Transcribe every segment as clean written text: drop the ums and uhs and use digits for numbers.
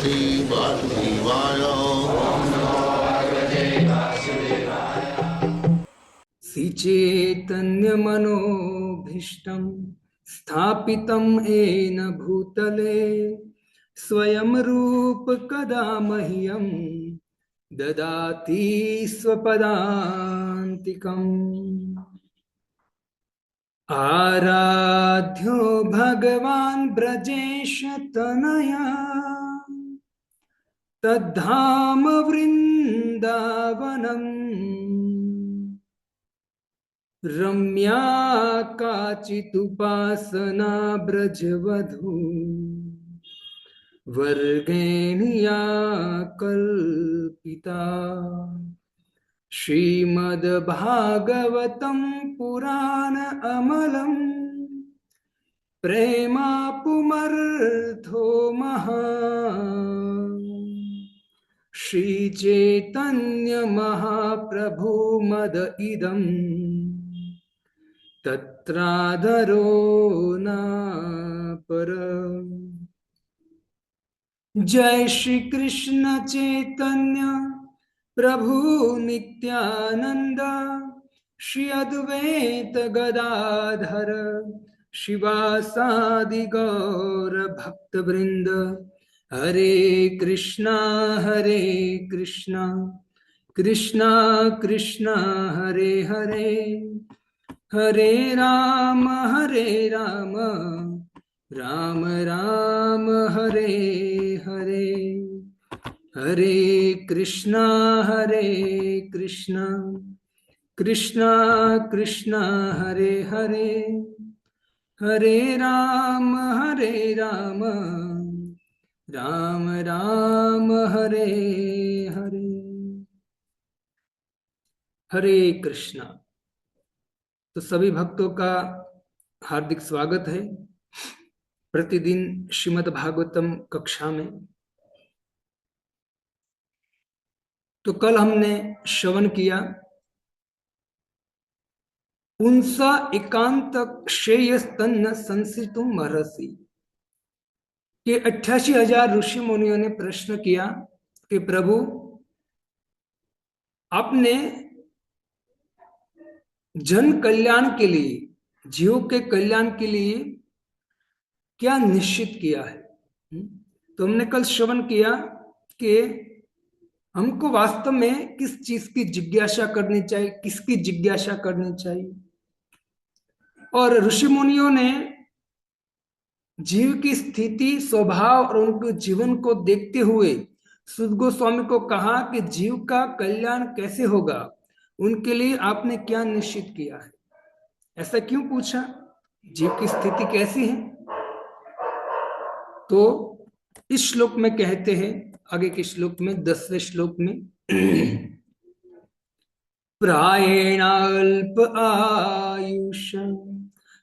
भगवते वासुदेवाय। श्रीचैतन्यमनोभीष्टं स्थापितं येन भूतले स्वयं रूप कदा मह्यं ददाति स्वपदान्तिकम्। आराध्यो भगवान् ब्रजेश तनया तद्धाम वृन्दावनम् रम्या काचिदुपासना ब्रजवधू वर्गेणिया कल्पिता। श्रीमद्भागवतं पुराण अमलं प्रेमापुमर्थो महान्। श्रीचैतन्य महाप्रभु मद इदं तत्रादरो न पर। जय श्री कृष्ण चैतन्य प्रभु नित्यानंद श्री अद्वैत गदाधर शिवासादि गौर भक्त वृंद। हरे कृष्णा कृष्णा कृष्णा हरे हरे, हरे राम राम राम हरे हरे। हरे कृष्णा कृष्णा कृष्णा हरे हरे, हरे राम राम राम हरे हरे। हरे कृष्णा। तो सभी भक्तों का हार्दिक स्वागत है प्रतिदिन श्रीमद् भागवतम कक्षा में। तो कल हमने श्रवण किया उनसा एकांत श्रेयस्तन्न संसितुम महर्षि के 88,000 ऋषि मुनियों ने प्रश्न किया कि प्रभु आपने जन कल्याण के लिए, जीव के कल्याण के लिए क्या निश्चित किया है। तो हमने कल श्रवण किया कि हमको वास्तव में किस चीज की जिज्ञासा करनी चाहिए, किसकी जिज्ञासा करनी चाहिए। और ऋषि मुनियों ने जीव की स्थिति, स्वभाव और उनके जीवन को देखते हुए सुद गोस्वामी को कहा कि जीव का कल्याण कैसे होगा, उनके लिए आपने क्या निश्चित किया है। ऐसा क्यों पूछा, जीव की स्थिति कैसी है। तो इस श्लोक में कहते हैं, आगे के श्लोक में 10वें श्लोक में प्रायेणाल्प आयुष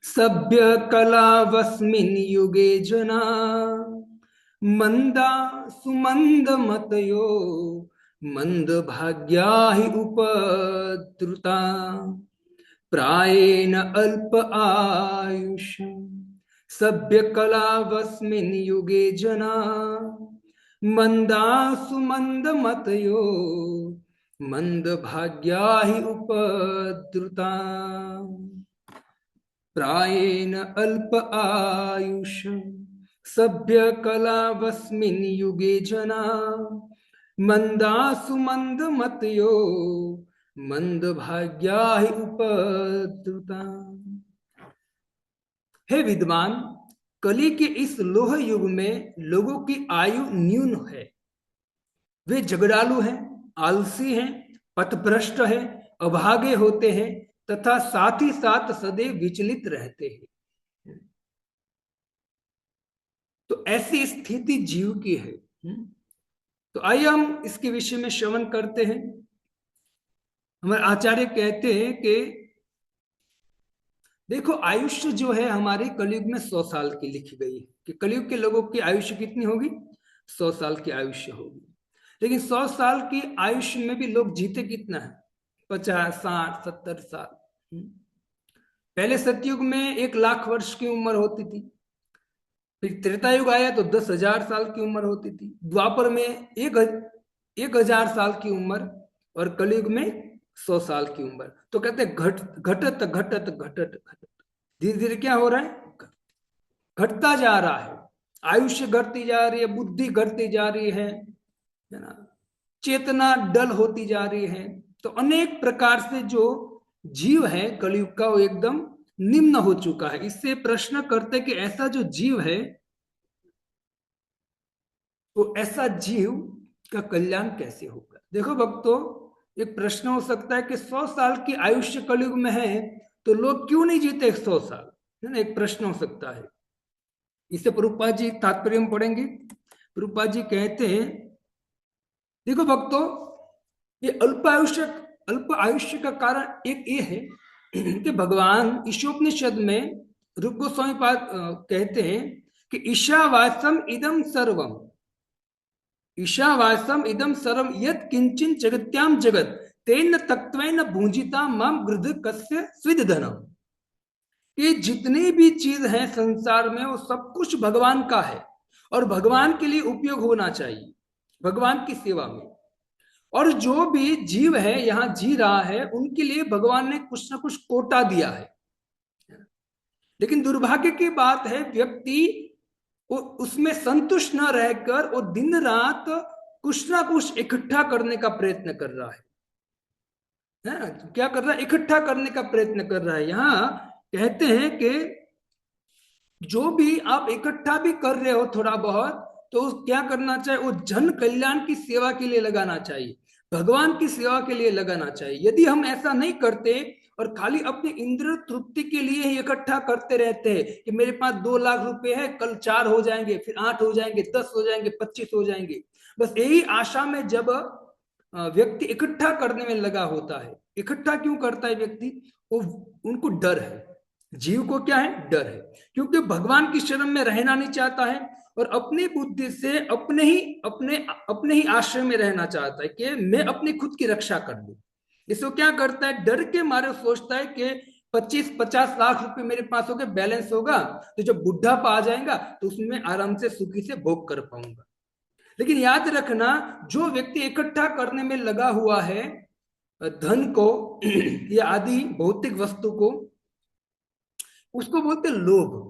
सभ्य कलावस्मिन् युगे जना मंदा सुमंद मतयो मंद भाग्या हि उपद्रुता। प्रायेण अल्प आयुष सभ्य कलावस्मिन् युगे जना मंदा सुमंद मतयो मंद भाग्या हि उपद्रुता। प्रायेण अल्प आयुष सभ्य कलावस्मिन् युगे जना मंदा सुमंद मतयो मंद भाग्या हि उपद्रुता। हे विद्वान, कली के इस लोह युग में लोगों की आयु न्यून है। वे झगड़ालू हैं, आलसी हैं, पथभ्रष्ट हैं, अभागे होते हैं तथा साथ ही साथ सदैव विचलित रहते हैं। तो ऐसी स्थिति जीव की है। तो आइए हम इसके विषय में श्रवण करते हैं। हमारे आचार्य कहते हैं कि देखो, आयुष्य जो है हमारे कलयुग में 100 साल की लिखी गई है कि कलयुग के लोगों की आयुष्य कितनी होगी, 100 साल की आयुष्य होगी। लेकिन 100 साल की आयुष्य में भी लोग जीते कितना है, 50, 60, 70 साल। पहले सतयुग में 1 लाख वर्ष की उम्र होती थी, फिर त्रेता युग आया तो 10,000 साल की उम्र होती थी, द्वापर में 1,000 साल की उम्र, और कलयुग में 100 साल की उम्र। तो कहते हैं घटत घटत घटत घटत, धीरे धीरे क्या हो रहा है, घटता जा रहा है, आयुष्य घटती जा रही है, बुद्धि घटती जा रही है ना, चेतना डल होती जा रही है। तो अनेक प्रकार से जो जीव है कलयुग का, वो एकदम निम्न हो चुका है। इससे प्रश्न करते कि ऐसा जो जीव है, तो ऐसा जीव का कल्याण कैसे होगा। देखो भक्तों, एक प्रश्न हो सकता है कि 100 साल की आयुष्य कलयुग में है, तो लोग क्यों नहीं जीते 100 साल, है ना, एक प्रश्न हो सकता है। इसे प्रभुपाद जी तात्पर्य में पढ़ेंगे। प्रभुपाद जी कहते हैं, देखो भक्तों, ये अल्प आयुष्य का कारण एक ये है कि भगवान ईशोपनिषद में रूप गोस्वामी पाद कहते हैं कि ईशावासम इदम सर्वम, ईशावासम इदम सर्वम यत् किंचिन जगत्याम जगत तेन तत्वेन भूजिता मम गृध कस्य स्विद धनम। कि जितनी भी चीज है संसार में, वो सब कुछ भगवान का है और भगवान के लिए उपयोग होना चाहिए, भगवान की सेवा में। और जो भी जीव है यहां जी रहा है, उनके लिए भगवान ने कुछ ना कुछ कोटा दिया है। लेकिन दुर्भाग्य की बात है, व्यक्ति उसमें संतुष्ट न रहकर वो दिन रात कुछ ना कुछ इकट्ठा करने का प्रयत्न कर रहा है ना। तो क्या कर रहा है, इकट्ठा करने का प्रयत्न कर रहा है। यहाँ कहते हैं कि जो भी आप इकट्ठा भी कर रहे हो थोड़ा बहुत, तो क्या करना चाहिए, वो जन कल्याण की सेवा के लिए लगाना चाहिए, भगवान की सेवा के लिए लगाना चाहिए। यदि हम ऐसा नहीं करते और खाली अपनी इंद्रिय तृप्ति के लिए ही इकट्ठा करते रहते हैं कि मेरे पास 2 लाख रुपए है, कल 4 हो जाएंगे, फिर 8 हो जाएंगे, 10 हो जाएंगे, 25 हो जाएंगे, बस यही आशा में जब व्यक्ति इकट्ठा करने में लगा होता है। इकट्ठा क्यों करता है व्यक्ति, वो उनको डर है, जीव को क्या है, डर है, क्योंकि भगवान की शरण में रहना नहीं चाहता है और अपनी बुद्धि से अपने ही आश्रय में रहना चाहता है कि मैं अपनी खुद की रक्षा कर लूं। इसको क्या करता है, डर के मारे सोचता है कि 25-50 लाख रुपए मेरे पास हो गए, बैलेंस होगा, तो जब बुढ़ापा आ जाएगा तो उसमें आराम से सुखी से भोग कर पाऊंगा। लेकिन याद रखना, जो व्यक्ति इकट्ठा करने में लगा हुआ है धन को या आदि भौतिक वस्तु को, उसको बोलते लोभ।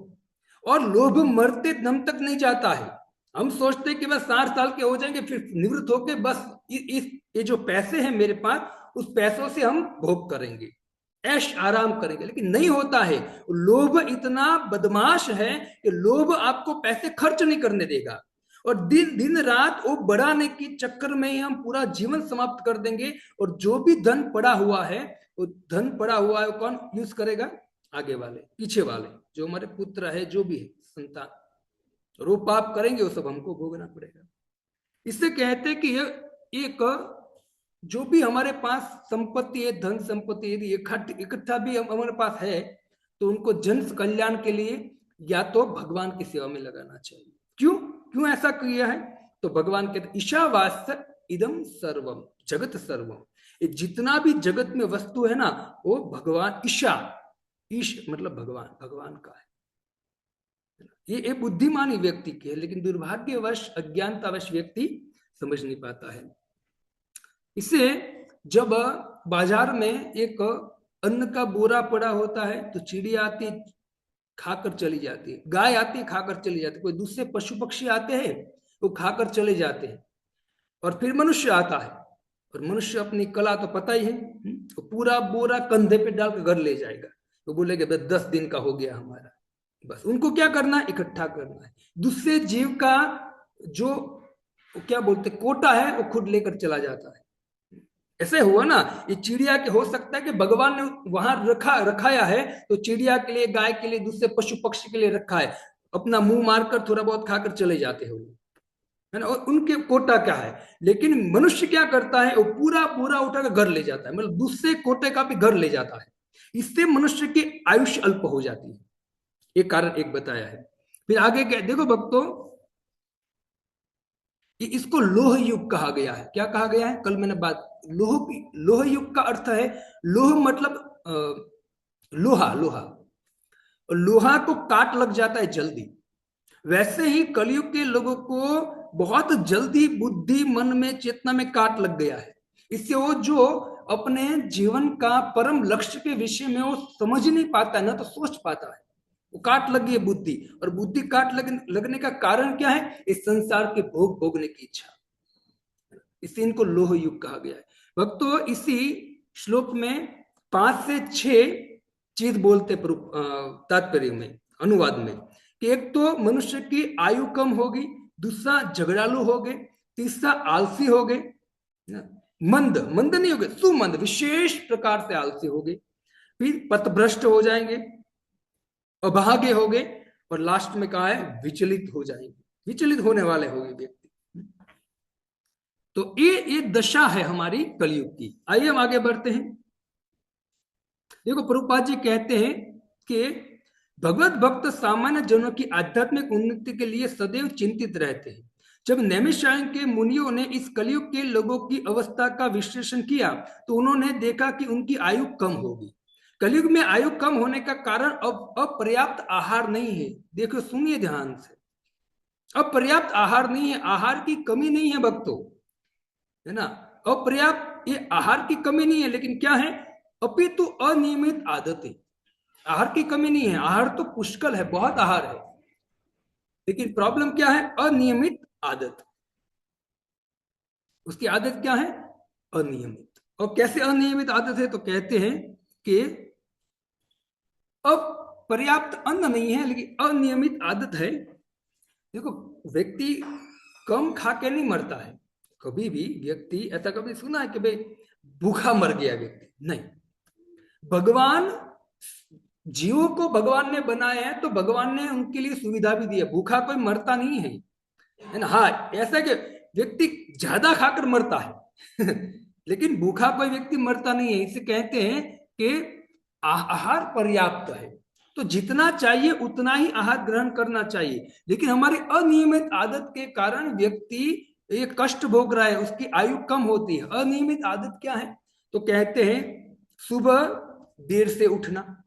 और लोभ मरते दम तक नहीं जाता है। हम सोचते कि बस 60 साल के हो जाएंगे, फिर निवृत्त होके बस ये जो पैसे हैं मेरे पास, उस पैसों से हम भोग करेंगे, ऐश आराम करेंगे। लेकिन नहीं होता है। लोभ इतना बदमाश है कि लोभ आपको पैसे खर्च नहीं करने देगा, और दिन दिन रात वो बढ़ाने के चक्कर में ही हम पूरा जीवन समाप्त कर देंगे। और जो भी धन पड़ा हुआ है, वो धन पड़ा हुआ है, कौन यूज करेगा, आगे वाले, पीछे वाले, जो हमारे पुत्र है, जो भी है संतान, और वो पाप करेंगे, वो सब हमको भोगना पड़ेगा। इससे कहते हैं कि ये एक जो भी हमारे पास संपत्ति है, धन संपत्ति यदि इकट्ठा भी हमारे पास है, तो उनको जन कल्याण के लिए या तो भगवान की सेवा में लगाना चाहिए। क्यों क्यों ऐसा किया है, तो भगवान कहते ईशावास्य इदम सर्वम जगत सर्वम, ये जितना भी जगत में वस्तु है ना, वो भगवान, ईशा, ईश मतलब भगवान, भगवान का है। ये बुद्धिमानी व्यक्ति की है, लेकिन दुर्भाग्यवश अज्ञानतावश व्यक्ति समझ नहीं पाता है। इसे जब बाजार में एक अन्न का बोरा पड़ा होता है, तो चिड़िया आती खाकर चली जाती है, गाय आती खाकर चली जाती है, कोई दूसरे पशु पक्षी आते हैं वो खाकर चले जाते हैं, और फिर मनुष्य आता है, और मनुष्य अपनी कला तो पता ही है, तो पूरा बोरा कंधे पे डालकर घर ले जाएगा, तो बोलेगा बस 10 दिन का हो गया हमारा। बस उनको क्या करना है, इकट्ठा करना है। दूसरे जीव का जो क्या बोलते कोटा है, वो खुद लेकर चला जाता है। ऐसे हुआ ना, ये चिड़िया के हो सकता है कि भगवान ने वहां रखाया है, तो चिड़िया के लिए, गाय के लिए, दूसरे पशु पक्षी के लिए रखा है, अपना मुंह मारकर थोड़ा बहुत खाकर चले जाते हैं, है ना, और उनके कोटा क्या है। लेकिन मनुष्य क्या करता है, वो पूरा पूरा उठाकर घर ले जाता है, मतलब दूसरे कोटे का भी घर ले जाता है। इससे मनुष्य की आयुष्य अल्प हो जाती है। ये कारण एक बताया है। फिर आगे क्या, देखो भक्तों, इसको लोह युग कहा गया है। क्या कहा गया है, कल मैंने बात, लोह युग का अर्थ है, लोह मतलब लोहा, लोहा, और लोहा को काट लग जाता है जल्दी। वैसे ही कलयुग के लोगों को बहुत जल्दी बुद्धि, मन में, चेतना में काट लग गया है। इससे वो जो अपने जीवन का परम लक्ष्य के विषय में वो समझ नहीं पाता है, ना तो सोच पाता है। वो काट लग गई है बुद्धि, और बुद्धि काट लगने का कारण क्या है? इस संसार के भोग भोगने की इच्छा। इसी इनको लोह युग कहा गया है। भक्तों, इसी श्लोक में 5 से 6 चीज बोलते तात्पर्य में, अनुवाद में, कि एक तो मनुष्य की आयु कम होगी, दूसरा झगड़ालू हो गए, तीसरा आलसी हो गए, मंद मंद नहीं हो गए, सुमंद, विशेष प्रकार से आलसी हो गए, फिर पथभ्रष्ट हो जाएंगे, अभागे हो गए, और लास्ट में कहा है विचलित हो जाएंगे, विचलित होने वाले हो गए व्यक्ति। तो ये दशा है हमारी कलयुग की। आइए हम आगे बढ़ते हैं। देखो, प्रभुपाद जी कहते हैं कि भगवत भक्त सामान्य जनों की आध्यात्मिक उन्नति के लिए सदैव चिंतित रहते हैं। जब नैमिषारण्य के मुनियों ने इस कलयुग के लोगों की अवस्था का विश्लेषण किया तो उन्होंने देखा कि उनकी आयु कम होगी। कलयुग में आयु कम होने का कारण अब अपर्याप्त आहार नहीं है। देखो, सुनिए ध्यान से, अपर्याप्त आहार नहीं है, आहार की कमी नहीं है भक्तों, है ना। अपर्याप्त, ये आहार की कमी नहीं है, लेकिन क्या है? अपितु अनियमित आदतें। आहार की कमी नहीं है, आहार तो पुष्कल है, बहुत आहार है, लेकिन प्रॉब्लम क्या है? अनियमित आदत। उसकी आदत क्या है? अनियमित। और कैसे अनियमित आदत है? तो कहते हैं कि अब पर्याप्त अन्न नहीं है, लेकिन अनियमित आदत है। देखो, व्यक्ति कम खा के नहीं मरता है। कभी भी व्यक्ति ऐसा कभी सुना है कि भाई भूखा मर गया व्यक्ति? नहीं। भगवान, जीवों को भगवान ने बनाया है, तो भगवान ने उनके लिए सुविधा भी दी है। भूखा कोई मरता नहीं है ना। हाँ, ऐसा कि व्यक्ति ज्यादा खाकर मरता है लेकिन भूखा कोई व्यक्ति मरता नहीं है। इसे कहते हैं कि आहार पर्याप्त है, तो जितना चाहिए उतना ही आहार ग्रहण करना चाहिए। लेकिन हमारी अनियमित आदत के कारण व्यक्ति ये कष्ट भोग रहा है, उसकी आयु कम होती है। अनियमित आदत क्या है? तो कहते हैं सुबह देर से उठना,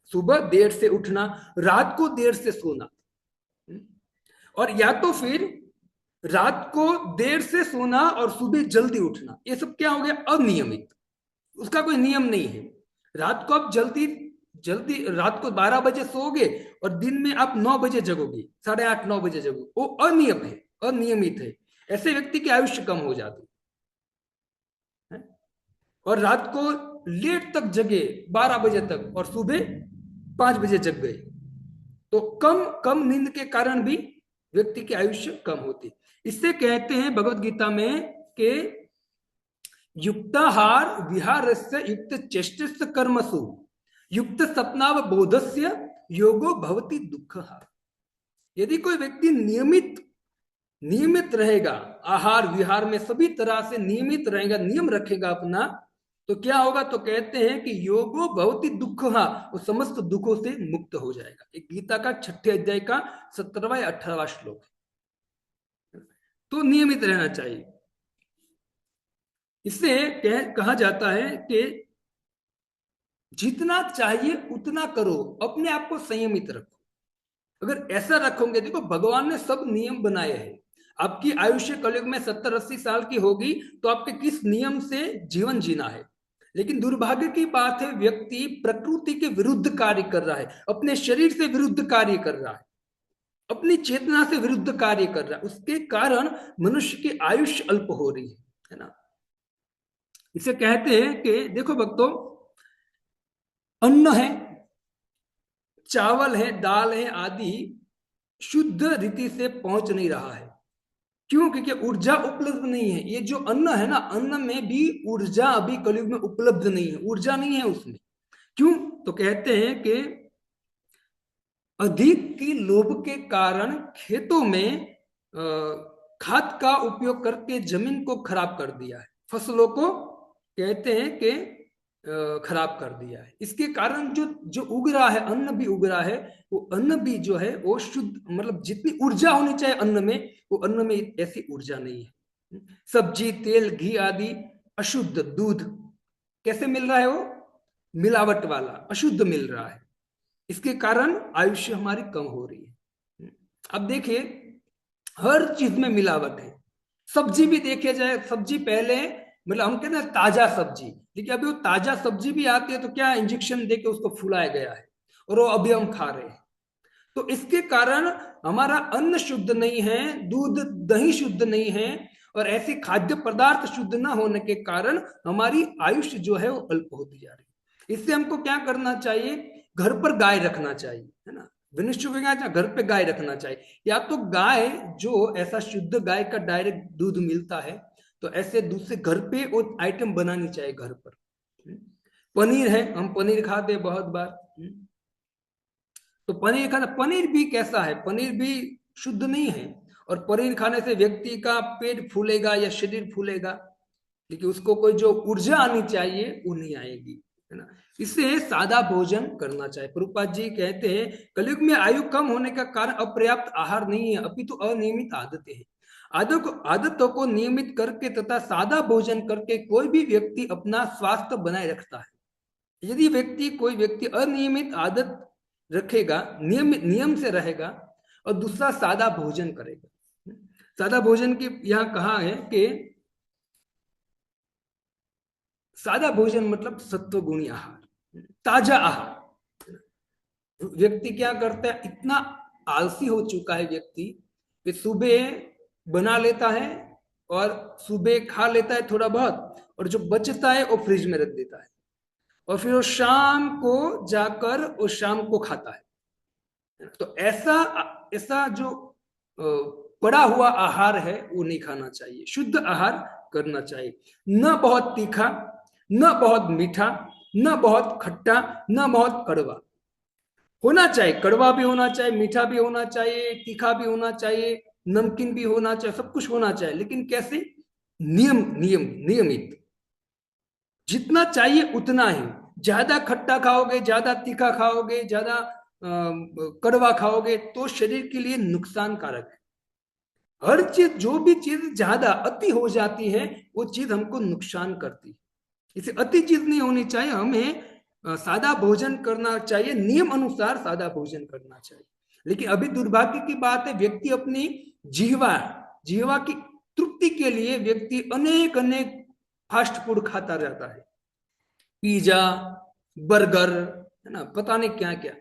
सुबह देर से उठना, रात को देर से सोना, और या तो फिर रात को देर से सोना और सुबह जल्दी उठना। ये सब क्या हो गया? अनियमित। उसका कोई नियम नहीं है। रात को आप जल्दी जल्दी रात को 12 बजे सोओगे और दिन में आप 9 बजे जगोगे, 8:30 9 बजे जगोगे, वो अनियम है, अनियमित है। ऐसे व्यक्ति की आयुष्य कम हो जाती है। और रात को लेट तक जगे, 12 बजे तक, और सुबह 5 बजे जग गए, तो कम कम नींद के कारण भी व्यक्ति की आयुष्य कम होती। इससे कहते हैं भगवत गीता में कि युक्ताहार विहारस्य युक्त चेष्टस्य कर्मसु युक्त सपनावबोधस्य योगो भवति दुःखः। यदि कोई व्यक्ति नियमित रहेगा, आहार विहार में सभी तरह से नियमित रहेगा, नियम रखेगा अपना, तो क्या होगा? तो कहते हैं कि योगो भवति दुःखः, वो समस्त दुखों से मुक्त हो जाएगा। एक गीता का 6ठे अध्याय का 17वां या 18वां श्लोक है। तो नियमित रहना चाहिए। इससे कहा जाता है कि जितना चाहिए उतना करो, अपने आप को संयमित रखो। अगर ऐसा रखोगे, देखो भगवान ने सब नियम बनाए हैं। आपकी आयुष्य कलयुग में 70-80 साल की होगी, तो आपके किस नियम से जीवन जीना है। लेकिन दुर्भाग्य की बात है, व्यक्ति प्रकृति के विरुद्ध कार्य कर रहा है, अपने शरीर से विरुद्ध कार्य कर रहा है, अपनी चेतना से विरुद्ध कार्य कर रहा है। उसके कारण मनुष्य की आयुष्य अल्प हो रही है ना। इसे कहते हैं कि देखो भक्तों, अन्न है, चावल है, दाल है आदि शुद्ध रीति से पहुंच नहीं रहा है। क्यों? क्योंकि ऊर्जा उपलब्ध नहीं है। ये जो अन्न है ना, अन्न में भी ऊर्जा अभी कलयुग में उपलब्ध नहीं है, ऊर्जा नहीं है उसमें। क्यों? तो कहते हैं कि अधिक की लोभ के कारण खेतों में खाद का उपयोग करके जमीन को खराब कर दिया है, फसलों को कहते हैं कि खराब कर दिया है। इसके कारण जो जो उग रहा है, अन्न भी उग रहा है, वो अन्न भी जो है वो शुद्ध, मतलब जितनी ऊर्जा होनी चाहिए अन्न में, वो अन्न में ऐसी ऊर्जा नहीं है। सब्जी, तेल, घी आदि अशुद्ध, दूध कैसे मिल रहा है? वो मिलावट वाला, अशुद्ध मिल रहा है। इसके कारण आयुष्य हमारी कम हो रही है। अब देखिए हर चीज में मिलावट है। सब्जी भी देखे जाए, सब्जी पहले मतलब हम कहते हैं ताजा सब्जी, लेकिन अभी वो ताजा सब्जी भी आती है तो क्या इंजेक्शन देके उसको फुलाया गया है और वो अभी हम खा रहे हैं। तो इसके कारण हमारा अन्न शुद्ध नहीं है, दूध दही शुद्ध नहीं है, और ऐसे खाद्य पदार्थ शुद्ध ना होने के कारण हमारी आयुष जो है वो अल्प होती जा रही है। इससे हमको क्या करना चाहिए, घर पर गाय रखना चाहिए, है ना। विनिश्चित घर पे गाय रखना चाहिए, या तो गाय जो ऐसा शुद्ध गाय का डायरेक्ट दूध मिलता है तो ऐसे दूध से घर पे वो आइटम बनानी चाहिए घर पर। पनीर है, हम पनीर खाते हैं बहुत बार। तो पनीर खाना, पनीर भी कैसा है, पनीर भी शुद्ध नहीं है, और पनीर खाने से व्यक्ति का पेट फूलेगा या शरीर फूलेगा, लेकिन उसको कोई जो ऊर्जा आनी चाहिए वो नहीं आएगी, है ना। इससे सादा भोजन करना चाहिए। प्रभुपाद जी कहते हैं कलयुग में आयु कम होने का कारण अपर्याप्त आहार नहीं है, अपितु अनियमित आदतें हैं। आदतों को नियमित करके तथा सादा भोजन करके कोई भी व्यक्ति अपना स्वास्थ्य बनाए रखता है। यदि कोई व्यक्ति अनियमित आदत रखेगा, नियम से रहेगा, और दूसरा सादा भोजन करेगा। सादा भोजन की यहां कहा है कि सादा भोजन मतलब सत्व गुणी आहार, ताजा आहार। व्यक्ति क्या करता है, इतना आलसी हो चुका है व्यक्ति कि सुबह बना लेता है और सुबह खा लेता है थोड़ा बहुत, और जो बचता है वो फ्रिज में रख देता है, और फिर वो शाम को जाकर वो शाम को खाता है। तो ऐसा ऐसा जो पड़ा हुआ आहार है वो नहीं खाना चाहिए, शुद्ध आहार करना चाहिए। न बहुत तीखा, न बहुत मीठा, न बहुत खट्टा, न बहुत कड़वा। होना चाहिए, कड़वा भी होना चाहिए, मीठा भी होना चाहिए, तीखा भी होना चाहिए, नमकीन भी होना चाहिए, सब कुछ होना चाहिए, लेकिन कैसे, नियमित। जितना चाहिए उतना ही। ज्यादा खट्टा खाओगे, ज्यादा तीखा खाओगे, ज्यादा कड़वा खाओगे तो शरीर के लिए नुकसानकारक है। हर चीज, जो भी चीज ज्यादा अति हो जाती है वो चीज हमको नुकसान करती है। इसे अति चीज नहीं होनी चाहिए। हमें सादा भोजन करना चाहिए, नियम अनुसार सादा भोजन करना चाहिए। लेकिन अभी दुर्भाग्य की बात है, व्यक्ति अपनी जीवा जीवा की तृप्ति के लिए व्यक्ति अनेक अनेक फास्ट फूड खाता रहता है, पिज्जा, बर्गर, है ना, पता नहीं क्या क्या।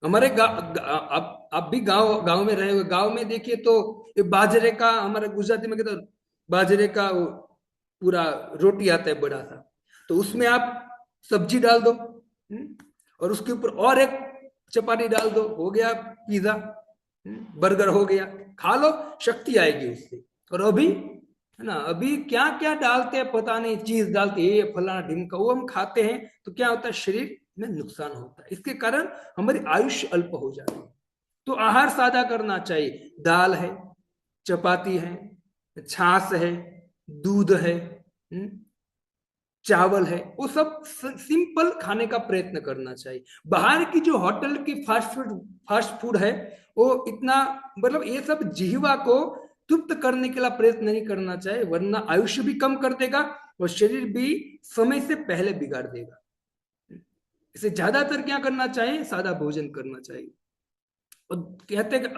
हमारे आप भी गांव में रहे हुए, गांव में देखिए तो ये बाजरे का, हमारे गुजराती में कहते बाजरे का पूरा रोटी आता है बड़ा सा, तो उसमें आप सब्जी डाल दो, और उसके ऊपर और एक चपाती डाल दो, हो गया पिज्जा, बर्गर हो गया, खा लो, शक्ति आएगी उससे। और अभी, है ना, अभी क्या क्या डालते हैं पता नहीं, चीज डालते हैं, ये फलाना ढिमका, वो हम खाते हैं तो क्या होता है, शरीर में नुकसान होता है। इसके कारण हमारी आयुष्य अल्प हो जाती है। तो आहार सादा करना चाहिए, दाल है, चपाती है, छाछ है, दूध है, चावल है, वो सब सिंपल खाने का प्रयत्न करना चाहिए। बाहर की जो होटल की फास्ट फूड है वो इतना, मतलब ये सब जिह्वा को तृप्त करने के लिए प्रयत्न नहीं करना चाहिए, वरना आयुष्य भी कम कर देगा और शरीर भी समय से पहले बिगाड़ देगा। इसे ज्यादातर क्या करना चाहिए, सादा भोजन करना चाहिए। और कहते हैं कि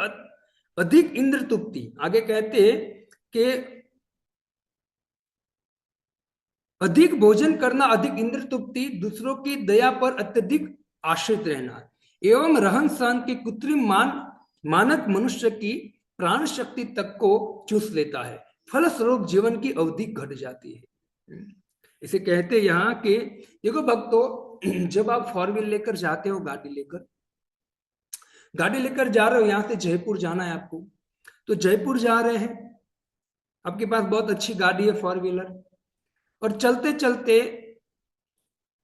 अधिक इंद्र तृप्ति, आगे कहते हैं कि अधिक भोजन करना, अधिक इंद्र तृप्ति, दूसरों की दया पर अत्यधिक आश्रित रहना एवं रहन सहन के कृत्रिम मानक मनुष्य की प्राण शक्ति तक को चूस लेता है, फलस्वरूप जीवन की अवधि घट जाती है। इसे कहते यहाँ के, देखो भक्तों, जब आप 4 व्हीलर लेकर जाते हो, गाड़ी लेकर जा रहे हो, यहां से जयपुर जाना है आपको, तो जयपुर जा रहे हैं, आपके पास बहुत अच्छी गाड़ी है 4 व्हीलर, और चलते चलते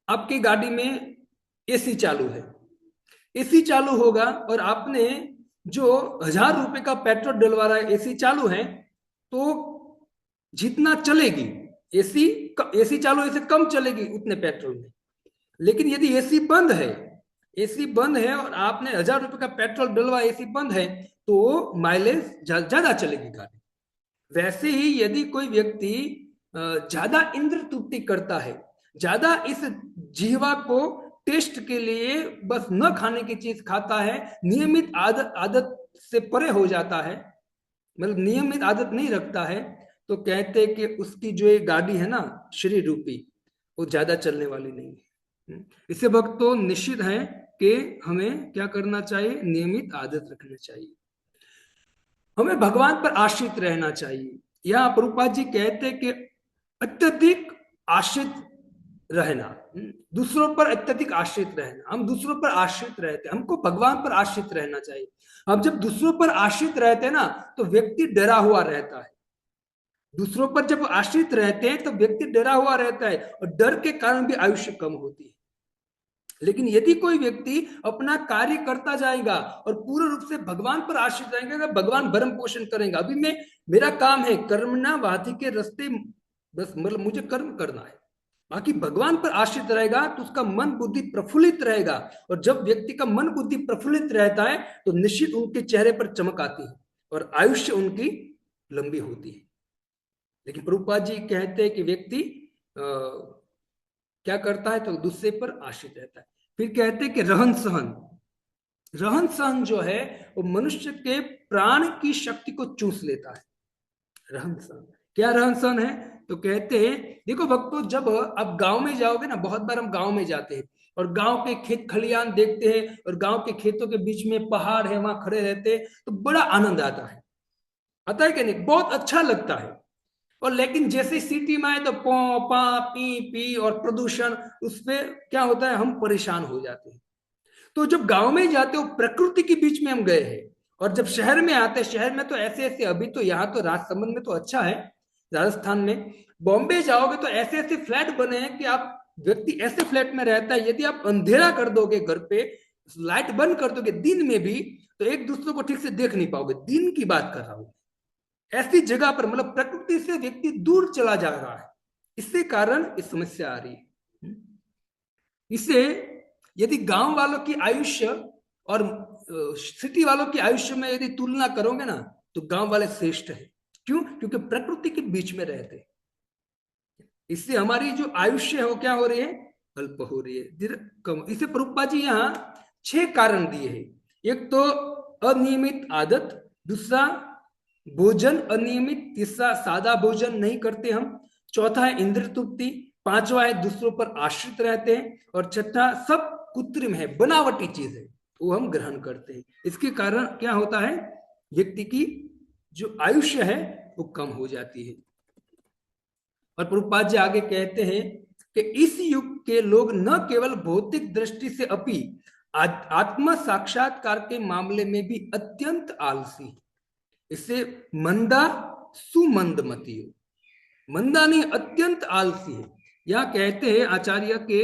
आपकी गाड़ी में एसी चालू है, एसी चालू होगा और आपने जो 1000 रुपए का पेट्रोल डलवा रहा है, एसी चालू है, तो जितना चलेगी एसी चालू ऐसे कम चलेगी उतने पेट्रोल में। लेकिन यदि एसी बंद है और आपने 1000 रुपए का पेट्रोल डलवा, एसी बंद है, तो माइलेज ज्यादा चलेगी गाड़ी। वैसे ही यदि कोई व्यक्ति ज्यादा इंद्र तृप्ति करता है, ज्यादा इस जीवा को टेस्ट के लिए बस न खाने की चीज खाता है, नियमित आदत से परे हो जाता है, मतलब नियमित आदत नहीं रखता है, तो कहते हैं कि उसकी जो ये गाड़ी है ना शरीर रूपी, वो ज्यादा चलने वाली नहीं है। इससे भक्तों निश्चित है कि हमें क्या करना चाहिए, नियमित आदत रखनी चाहिए, हमें भगवान पर आश्रित रहना चाहिए। यहाँ प्रभुपाद जी कहते हैं कि अत्यधिक आश्रित रहना, दूसरों पर अत्यधिक आश्रित रहना, हम दूसरों पर आश्रित रहते हैं, हमको भगवान पर आश्रित रहना चाहिए। हम जब दूसरों पर आश्रित रहते हैं ना तो व्यक्ति डरा हुआ रहता है, दूसरों पर जब आश्रित रहते हैं तो व्यक्ति डरा हुआ रहता है और डर के कारण भी आयुष्य कम होती है। लेकिन यदि कोई व्यक्ति अपना कार्य करता जाएगा और पूर्ण रूप से भगवान पर आश्रित रहेगा, भगवान भरण पोषण करेगा, अभी मैं मेरा काम है कर्मणा वाधि के रास्ते, बस मतलब मुझे कर्म करना है, बाकी भगवान पर आश्रित रहेगा तो उसका मन बुद्धि प्रफुल्लित रहेगा। और जब व्यक्ति का मन बुद्धि प्रफुल्लित रहता है तो निश्चित उनके चेहरे पर चमक आती है और आयुष्य उनकी लंबी होती है। लेकिन प्रभुपाद जी कहते हैं कि व्यक्ति क्या करता है तो दूसरे पर आश्रित रहता है। फिर कहते हैं कि रहन सहन, रहन सहन जो है वो मनुष्य के प्राण की शक्ति को चूस लेता है। रहन सहन, क्या रहन सहन है, तो कहते हैं देखो भक्तों, जब आप गांव में जाओगे ना, बहुत बार हम गांव में जाते हैं और गांव के खेत खलियान देखते हैं और गांव के खेतों के बीच में पहाड़ है, वहां खड़े रहते हैं तो बड़ा आनंद आता है कि नहीं, बहुत अच्छा लगता है। और लेकिन जैसे सिटी में आए तो पौ पा पी पी और प्रदूषण, उसपे क्या होता है, हम परेशान हो जाते हैं। तो जब गांव में जाते हो प्रकृति के बीच में हम गए हैं, और जब शहर में आते हैं, शहर में तो ऐसे ऐसे, अभी तो यहाँ तो राजसमंद में तो अच्छा है, राजस्थान में, बॉम्बे जाओगे तो ऐसे ऐसे फ्लैट बने हैं कि आप, व्यक्ति ऐसे फ्लैट में रहता है, यदि आप अंधेरा कर दोगे घर पे, लाइट बंद कर दोगे दिन में भी, तो एक दूसरे को ठीक से देख नहीं पाओगे, दिन की बात कर रहा हूं। ऐसी जगह पर मतलब प्रकृति से व्यक्ति दूर चला जा रहा है, इससे कारण इस समस्या आ रही है। इससे यदि गांव वालों की आयुष्य और सिटी वालों की आयुष्य में यदि तुलना करोगे ना, तो गांव वाले श्रेष्ठ है। क्यों? क्योंकि प्रकृति के बीच में रहते हैं। इससे हमारी जो आयुष्य है वो क्या हो रही है, अल्प हो रही है, कम। इसे प्रभुपाद जी यहाँ 6 कारण दिए हैं। एक तो अनियमित आदत, दूसरा भोजन अनियमित, तीसरा सादा भोजन नहीं करते हम, चौथा है इंद्र तृप्ति, पांचवा है दूसरों पर आश्रित रहते हैं, और छठा सब कृत्रिम है, बनावटी चीज है, वो हम ग्रहण करते हैं। इसके कारण क्या होता है, व्यक्ति की जो आयुष्य है वो कम हो जाती है। और प्रभुपाद जी आगे कहते हैं कि इस युग के लोग न केवल भौतिक दृष्टि से अपि आत्म साक्षात्कार के मामले में भी अत्यंत आलसी। इससे मंदा सुमंदमती हो, मंदा नहीं, अत्यंत आलसी है। यह कहते हैं आचार्य के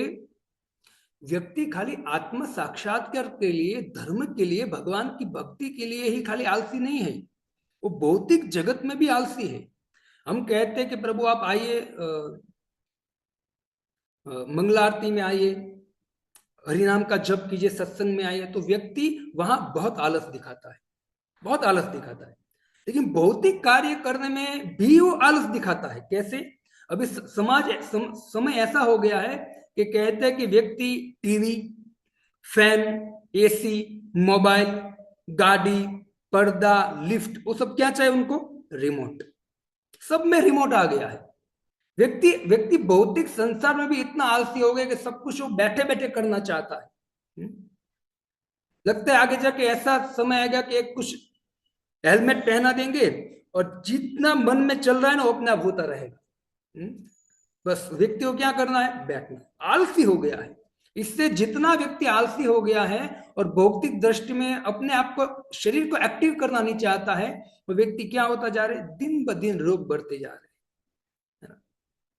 व्यक्ति खाली आत्म साक्षात्कार के लिए, धर्म के लिए, भगवान की भक्ति के लिए ही खाली आलसी नहीं है, वो भौतिक जगत में भी आलसी है। हम कहते हैं कि प्रभु आप आइए, मंगला आरती में आइए, हरिनाम का जप कीजिए, सत्संग में आइए, तो व्यक्ति वहां बहुत आलस दिखाता है, बहुत आलस दिखाता है। लेकिन भौतिक कार्य करने में भी वो आलस दिखाता है। कैसे? अभी समय ऐसा हो गया है कि कहते हैं कि व्यक्ति टीवी, फैन, एसी, मोबाइल, गाड़ी, पर्दा, लिफ्ट, वो सब क्या चाहिए उनको, रिमोट, सब में रिमोट आ गया है। व्यक्ति व्यक्ति भौतिक संसार में भी इतना आलसी हो गया कि सब कुछ वो बैठे बैठे करना चाहता है। लगता है आगे जाके ऐसा समय आएगा कि एक कुछ हेलमेट पहना देंगे और जितना मन में चल रहा है ना वो अपने आप होता रहेगा। बस व्यक्ति को क्या करना है, बैठना, आलसी हो गया है। इससे जितना व्यक्ति आलसी हो गया है और भौतिक दृष्टि में अपने आप को, शरीर को एक्टिव करना नहीं चाहता है, वो व्यक्ति क्या होता जा रहे हैं, दिन ब दिन रोग बढ़ते जा रहे हैं,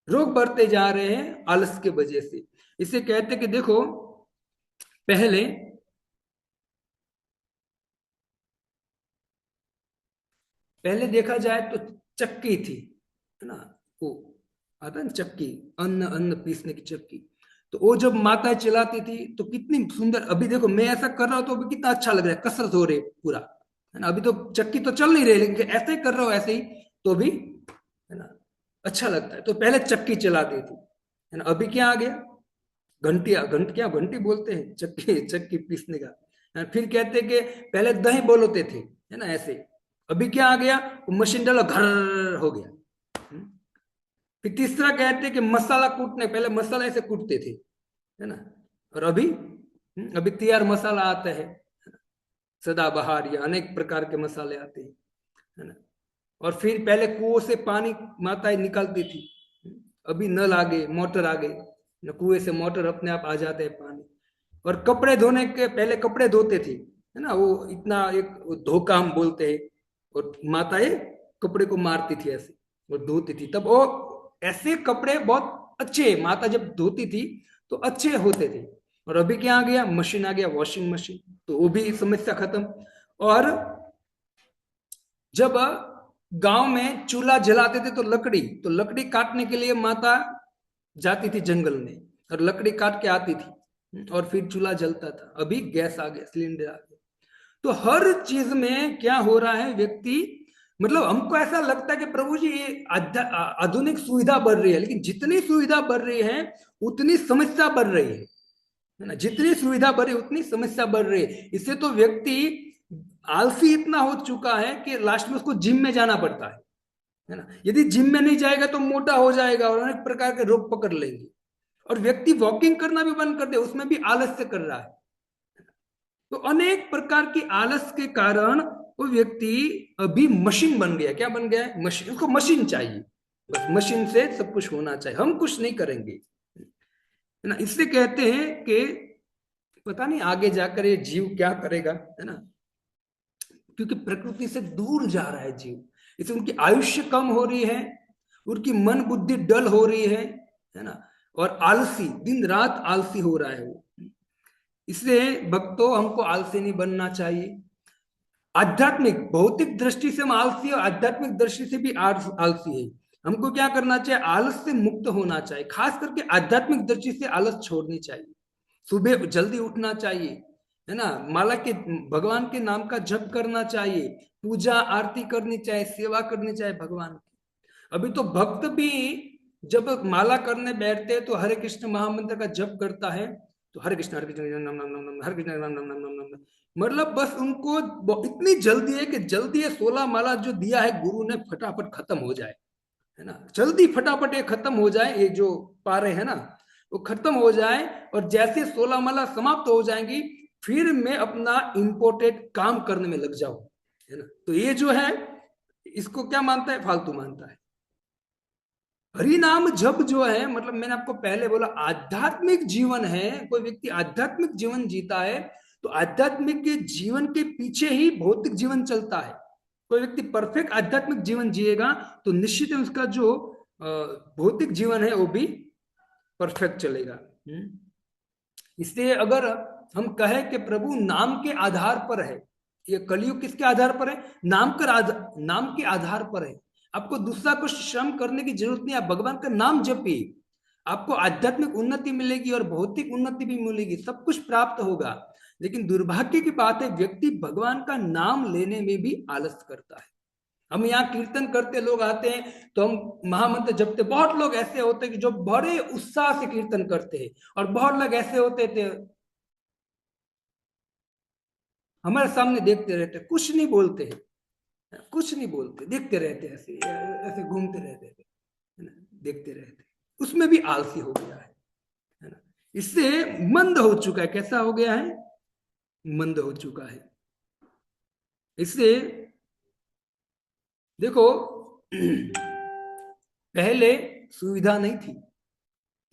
रोग बढ़ते जा रहे हैं आलस के वजह से। इसे कहते कि देखो, पहले देखा जाए तो चक्की थी, है ना, वो आता है ना चक्की, अन्न अन्न पीसने की चक्की, तो वो जब माताएं चलाती थी तो कितनी सुंदर, अभी देखो मैं ऐसा कर रहा हूं तो अभी कितना अच्छा लग रहा है, कसरत हो रही है पूरा, है ना। अभी तो चक्की तो चल नहीं रही, लेकिन ऐसे ही कर रहा हूं ऐसे ही तो भी, है ना, अच्छा लगता है। तो पहले चक्की चलाती थी, है ना, अभी क्या आ गया, घंटी बोलते हैं, चक्की चक्की पीसने का। फिर कहते हैं कि पहले दही बोलते थे, है ना, ऐसे। अभी क्या आ गया, मशीन डालो घर हो गया। फिर तीसरा कहते हैं कि मसाला कूटने, पहले मसाला ऐसे कूटते थे, है ना, और अभी तैयार मसाला आता है, सदाबहार या अनेक प्रकार के मसाले आते हैं, है ना। और फिर पहले कुओं से पानी माताएं निकालती थी, अभी नल आ गए, मोटर आ गए, कुएं से मोटर अपने आप आ जाते हैं पानी। और कपड़े धोने के पहले कपड़े धोते थे, है ना, वो इतना एक धोखा हम बोलते हैं, और माताएं कपड़े को मारती थी ऐसे और धोती थी, तब वो ऐसे कपड़े बहुत अच्छे माता जब धोती थी तो अच्छे होते थे। और अभी क्या आ गया, मशीन आ गया, वॉशिंग मशीन, तो वो भी समस्या खत्म। और जब गांव में चूल्हा जलाते थे तो लकड़ी काटने के लिए माता जाती थी जंगल में और लकड़ी काट के आती थी और फिर चूल्हा जलता था। अभी गैस आ गया, सिलेंडर आ गया। तो हर चीज में क्या हो रहा है, व्यक्ति मतलब हमको ऐसा लगता है कि प्रभु जी ये आधुनिक सुविधा बढ़ रही है, लेकिन जितनी सुविधा बढ़ रही है उतनी समस्या बढ़ रही है ना। जितनी सुविधा बढ़ रही है उतनी समस्या बढ़ रही है। इससे तो व्यक्ति आलसी इतना हो चुका है कि लास्ट में उसको जिम में जाना पड़ता है ना। यदि जिम में नहीं जाएगा तो मोटा हो जाएगा और अनेक प्रकार के रोग पकड़ लेंगे। और व्यक्ति वॉकिंग करना भी बंद कर दे, उसमें भी आलस से कर रहा है। तो अनेक प्रकार की आलस के कारण वो व्यक्ति अभी मशीन बन गया। क्या बन गया है, मशीन। उसको मशीन चाहिए, बस मशीन से सब कुछ होना चाहिए, हम कुछ नहीं करेंगे, है ना। इससे कहते हैं कि पता नहीं आगे जाकर ये जीव क्या करेगा, है ना, क्योंकि प्रकृति से दूर जा रहा है जीव। इससे उनकी आयुष्य कम हो रही है, उनकी मन बुद्धि डल हो रही है ना, और आलसी, दिन रात आलसी हो रहा है वो। इसलिए भक्तों, हमको आलसी नहीं बनना चाहिए। आध्यात्मिक भौतिक दृष्टि से हम आलसी और आध्यात्मिक दृष्टि से भी आलसी है। हमको क्या करना चाहिए, आलस से मुक्त होना चाहिए, खास करके आध्यात्मिक दृष्टि से आलस छोड़नी चाहिए। सुबह जल्दी उठना चाहिए, है ना, माला के भगवान के नाम का जप करना चाहिए, पूजा आरती करनी चाहिए, सेवा करनी चाहिए भगवान की। अभी तो भक्त भी जब माला करने बैठते हैं तो हरे कृष्ण महामंत्र का जप करता है, तो हरे कृष्ण नाम नाम नाम नाम, हरे कृष्ण नाम नाम नाम नाम नाम, मतलब बस उनको इतनी जल्दी है कि जल्दी ये 16 माला जो दिया है गुरु ने फटाफट खत्म हो जाए, है ना, जल्दी फटाफट ये खत्म हो जाए, ये जो पारे है ना वो खत्म हो जाए, और जैसे 16 माला समाप्त हो जाएंगी फिर मैं अपना इम्पोर्टेंट काम करने में लग जाऊं, है ना। तो ये जो है इसको क्या मानता है, फालतू मानता है। हरि नाम जप जो है, मतलब मैंने आपको पहले बोला आध्यात्मिक जीवन है, कोई व्यक्ति आध्यात्मिक जीवन जीता है तो आध्यात्मिक के जीवन के पीछे ही भौतिक जीवन चलता है। कोई व्यक्ति परफेक्ट आध्यात्मिक जीवन जिएगा तो निश्चित है उसका जो भौतिक जीवन है वो भी परफेक्ट चलेगा। इसलिए अगर हम कहें कि प्रभु नाम के आधार पर है, ये कलयुग किसके आधार पर है, नाम के आधार पर है। आपको दूसरा कुछ श्रम करने की जरूरत नहीं, आप भगवान का नाम जपिए, आपको आध्यात्मिक उन्नति मिलेगी और भौतिक उन्नति भी मिलेगी, सब कुछ प्राप्त होगा। लेकिन दुर्भाग्य की बात है, व्यक्ति भगवान का नाम लेने में भी आलस करता है। हम यहाँ कीर्तन करते लोग आते हैं तो हम महामंत्र जपते, बहुत लोग ऐसे होते हैं कि जो बड़े उत्साह से कीर्तन करते हैं, और बहुत लोग ऐसे होते थे हमारे सामने देखते रहते, कुछ नहीं बोलते हैं, कुछ नहीं बोलते, देखते रहते, ऐसे ऐसे घूमते रहते थे, है ना, देखते रहते। उसमें भी आलसी हो गया है ना। इससे मंद हो चुका है, कैसा हो गया है, मंद हो चुका है। इससे देखो पहले सुविधा नहीं थी,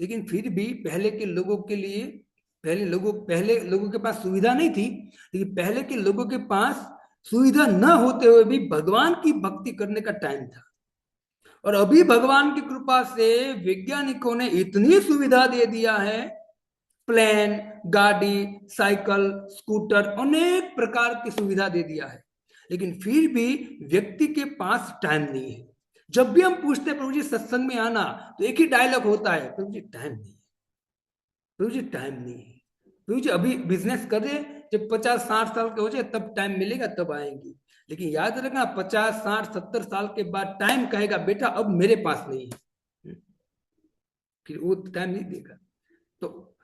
लेकिन फिर भी पहले के लोगों के लिए, पहले लोगों के पास सुविधा नहीं थी, लेकिन पहले के लोगों के पास सुविधा न होते हुए भी भगवान की भक्ति करने का टाइम था। और अभी भगवान की कृपा से वैज्ञानिकों ने इतनी सुविधा दे दिया है, प्लेन, गाड़ी, साइकिल, स्कूटर, अनेक प्रकार की सुविधा दे दिया है, लेकिन फिर भी व्यक्ति के पास टाइम नहीं है। जब भी हम पूछते हैं प्रभु जी सत्संग में आना, तो एक ही डायलॉग होता है, प्रभु जी टाइम नहीं है, प्रभु जी टाइम नहीं है, प्रभु जी अभी बिजनेस कर रहे, जब 50-60 साल के हो जाए तब टाइम मिलेगा तब आएंगे। लेकिन याद रखना 50-60-70 साल के बाद टाइम कहेगा बेटा अब मेरे पास नहीं है, फिर वो टाइम नहीं देगा। तो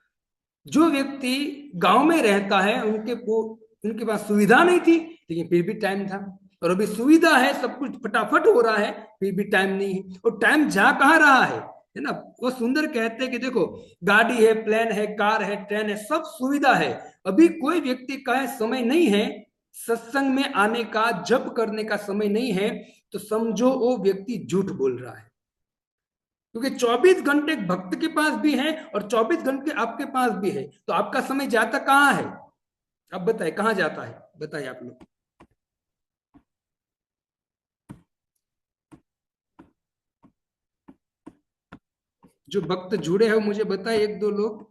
जो व्यक्ति गांव में रहता है उनके पास सुविधा नहीं थी, लेकिन फिर भी टाइम था। और अभी सुविधा है, सब कुछ फटाफट हो रहा है, फिर भी टाइम नहीं है। और टाइम जा कहाँ रहा है ना। वो सुंदर कहते हैं कि देखो, गाड़ी है, प्लेन है, कार है, ट्रेन है, सब सुविधा है, अभी कोई व्यक्ति का समय नहीं है सत्संग में आने का, जप करने का समय नहीं है, तो समझो वो व्यक्ति झूठ बोल रहा है। क्योंकि 24 घंटे भक्त के पास भी है और 24 घंटे आपके पास भी है, तो आपका समय जाता कहाँ है? अब बताइए कहाँ जाता है, बताइए आप लोग। जो भक्त जुड़े हैं मुझे बताए, एक दो लोग।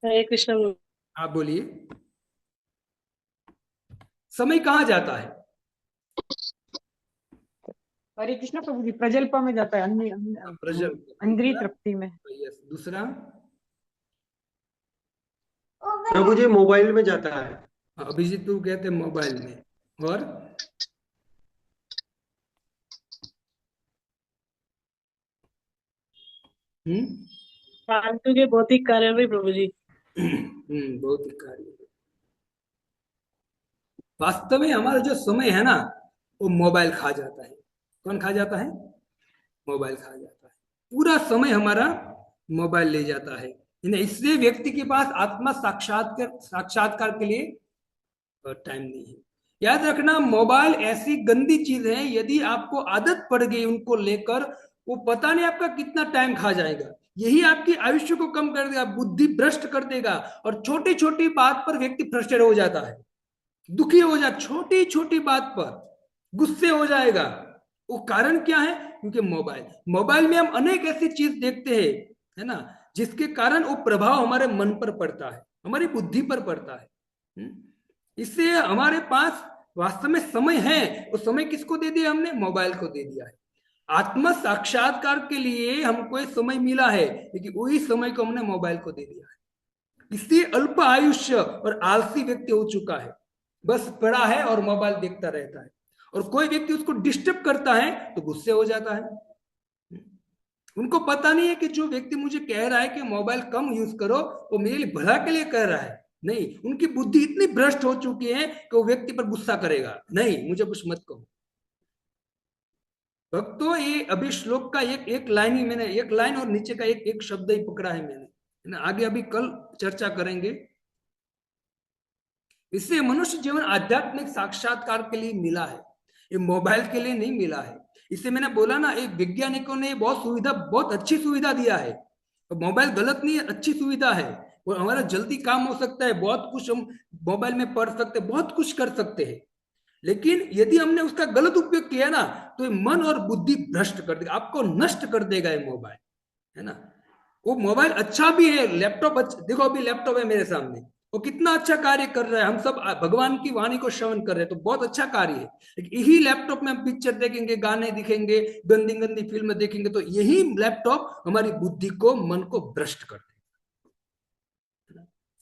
हरे कृष्ण। आप बोलिए, समय कहाँ जाता है? हरे कृष्ण प्रभु जी, प्रजल्प में जाता है, प्रजल, अंग्री तृप्ति में। यस। दूसरा? प्रभु जी मोबाइल में जाता है। अभिजीत तू कहते मोबाइल में। और फालतू के भौतिक कार्य में प्रभु जी। बहुत ही कार्य। वास्तव में हमारा जो समय है ना, वो मोबाइल खा जाता है। कौन खा जाता है? मोबाइल खा जाता है। पूरा समय हमारा मोबाइल ले जाता है। इसलिए व्यक्ति के पास आत्मा साक्षात्कार के लिए टाइम नहीं है। याद रखना, मोबाइल ऐसी गंदी चीज है, यदि आपको आदत पड़ गई उनको लेकर, वो पता नहीं आपका कितना टाइम खा जाएगा। यही आपकी आयुष्य को कम कर देगा, बुद्धि भ्रष्ट कर देगा, और छोटी छोटी बात पर व्यक्ति फ्रस्ट्रेट हो जाता है, दुखी हो जाए, छोटी छोटी बात पर गुस्से हो जाएगा। वो कारण क्या है? क्योंकि मोबाइल मोबाइल में हम अनेक ऐसी चीज देखते हैं, है ना, जिसके कारण वो प्रभाव हमारे मन पर पड़ता है, हमारी बुद्धि पर पड़ता है। इससे हमारे पास वास्तव में समय है, वो समय किसको दे दिया हमने? मोबाइल को दे दिया है। आत्म साक्षात्कार के लिए हमको एक समय मिला है, लेकिन वही समय को हमने मोबाइल को दे दिया है। इसलिए अल्प आयुष्य और आलसी व्यक्ति हो चुका है, बस पड़ा है और मोबाइल देखता रहता है, और कोई व्यक्ति उसको डिस्टर्ब करता है तो गुस्से हो जाता है। उनको पता नहीं है कि जो व्यक्ति मुझे कह रहा है कि मोबाइल कम यूज करो, वो मेरे लिए भला के लिए कह रहा है। नहीं, उनकी बुद्धि इतनी भ्रष्ट हो चुकी है कि वो व्यक्ति पर गुस्सा करेगा, नहीं मुझे कुछ मत कहो। भक्तों, ये अभी श्लोक का एक लाइन ही मैंने, एक लाइन और नीचे का एक शब्द ही पकड़ा है मैंने, है ना। आगे अभी कल चर्चा करेंगे। इससे मनुष्य जीवन आध्यात्मिक साक्षात्कार के लिए मिला है, ये मोबाइल के लिए नहीं मिला है। इससे मैंने बोला ना, एक वैज्ञानिकों ने बहुत अच्छी सुविधा दिया है। तो मोबाइल गलत नहीं है, अच्छी सुविधा है, और हमारा जल्दी काम हो सकता है, बहुत कुछ हम मोबाइल में पढ़ सकते हैं, बहुत कुछ कर सकते हैं। लेकिन यदि हमने उसका गलत उपयोग किया ना, तो ये मन और बुद्धि भ्रष्ट कर देगा, आपको नष्ट कर देगा ये मोबाइल, है ना। वो मोबाइल अच्छा भी है, लैपटॉप देखो अभी लैपटॉप है मेरे सामने, वो कितना अच्छा कार्य कर रहा है, हम सब भगवान की वाणी को श्रवण कर रहे हैं, तो बहुत अच्छा कार्य है। लेकिन यही लैपटॉप में हम पिक्चर देखेंगे, गाने दिखेंगे, गंदी गंदी फिल्म देखेंगे, तो यही लैपटॉप हमारी बुद्धि को, मन को भ्रष्ट कर देगा।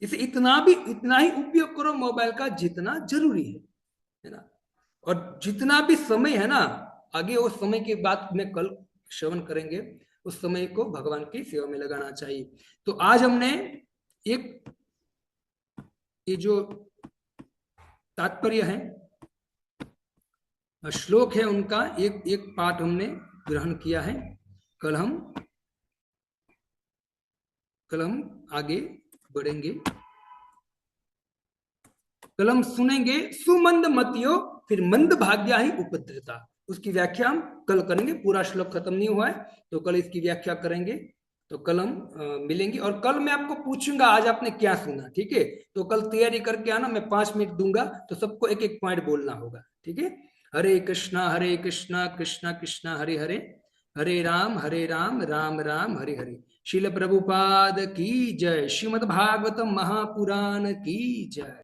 इसे इतना ही उपयोग करो मोबाइल का जितना जरूरी है ना। और जितना भी समय है ना, आगे उस समय की बात में कल श्रवण करेंगे, उस समय को भगवान की सेवा में लगाना चाहिए। तो आज हमने एक ये जो तात्पर्य है, श्लोक है उनका, एक एक पाठ हमने ग्रहण किया है। कल हम आगे बढ़ेंगे। कल हम सुनेंगे सुमंद मतियो फिर मंद भाग्या ही उपद्रता, उसकी व्याख्या हम कल करेंगे। पूरा श्लोक खत्म नहीं हुआ है, तो कल इसकी व्याख्या करेंगे। तो कल हम मिलेंगे, और कल मैं आपको पूछूंगा आज आपने क्या सुना, ठीक है। तो कल तैयारी करके आना, मैं 5 मिनट दूंगा, तो सबको एक एक पॉइंट बोलना होगा, ठीक है। हरे कृष्णा कृष्णा कृष्णा हरे हरे, हरे राम राम राम हरे हरे। श्रील प्रभुपाद की जय। श्रीमद् भागवतम महापुराण की जय।